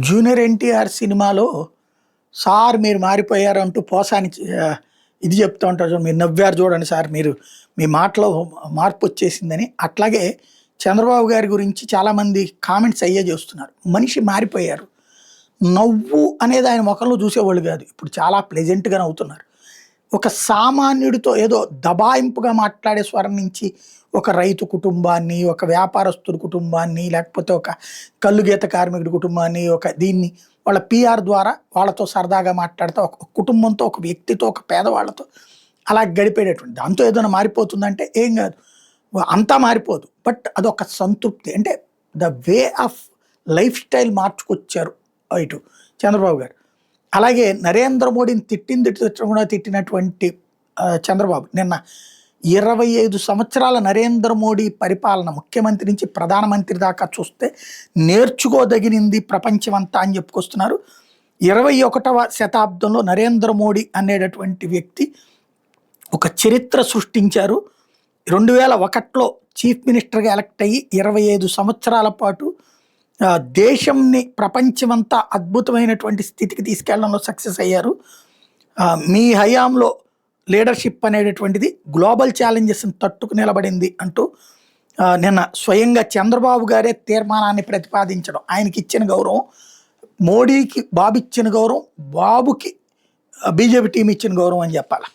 Junior NTR సినిమాలో sir మీరు మారిపోయారు అంటూ పోసాని ఇది చెప్తూ ఉంటారు చూడండి, మీరు నవ్వారు చూడండి సార్, మీరు మీ మాటలో మార్పు వచ్చేసిందని. అట్లాగే చంద్రబాబు గారి గురించి చాలామంది కామెంట్స్ అయ్యే చేస్తున్నారు. మనిషి మారిపోయారు, నవ్వు అనేది ఆయన ముఖంలో చూసేవాళ్ళు కాదు, ఇప్పుడు చాలా ప్లెజెంట్గా నవ్వుతున్నారు. ఒక సామాన్యుడితో ఏదో దబాయింపుగా మాట్లాడే స్వరం నుంచి ఒక రైతు కుటుంబాన్ని, ఒక వ్యాపారస్తుడి కుటుంబాన్ని, లేకపోతే ఒక కల్లుగీత కార్మికుడి కుటుంబాన్ని, ఒక దీన్ని వాళ్ళ పిఆర్ ద్వారా వాళ్ళతో సరదాగా మాట్లాడుతూ ఒక కుటుంబంతో, ఒక వ్యక్తితో, ఒక పేదవాళ్ళతో అలా గడిపేటటువంటి దాంతో ఏదైనా మారిపోతుందంటే ఏం కాదు, అంతా మారిపోదు. బట్ అదొక సంతృప్తి, అంటే the way of life style మార్చుకొచ్చారు ఇటు చంద్రబాబు గారు. అలాగే నరేంద్ర మోడీని తిట్టకుండా తిట్టినటువంటి చంద్రబాబు నిన్న 25 సంవత్సరాల నరేంద్ర మోడీ పరిపాలన, ముఖ్యమంత్రి నుంచి ప్రధానమంత్రి దాకా చూస్తే నేర్చుకోదగినింది ప్రపంచమంతా అని చెప్పుకొస్తున్నారు. 21వ శతాబ్దంలో నరేంద్ర మోడీ అనేటటువంటి వ్యక్తి ఒక చరిత్ర సృష్టించారు. 2001లో చీఫ్ మినిస్టర్గా ఎలక్ట్ అయ్యి 25 సంవత్సరాల పాటు దేశంని ప్రపంచమంతా అద్భుతమైనటువంటి స్థితికి తీసుకెళ్లడంలో సక్సెస్ అయ్యారు. మీ హయాంలో లీడర్షిప్ అనేటటువంటిది గ్లోబల్ ఛాలెంజెస్ని తట్టుకు నిలబడింది అంటూ నిన్న స్వయంగా చంద్రబాబు గారే తీర్మానాన్ని ప్రతిపాదించడం, ఆయనకి ఇచ్చిన గౌరవం, మోడీకి బాబు ఇచ్చిన గౌరవం, బాబుకి బీజేపీ టీం ఇచ్చిన గౌరవం అని చెప్పాలి.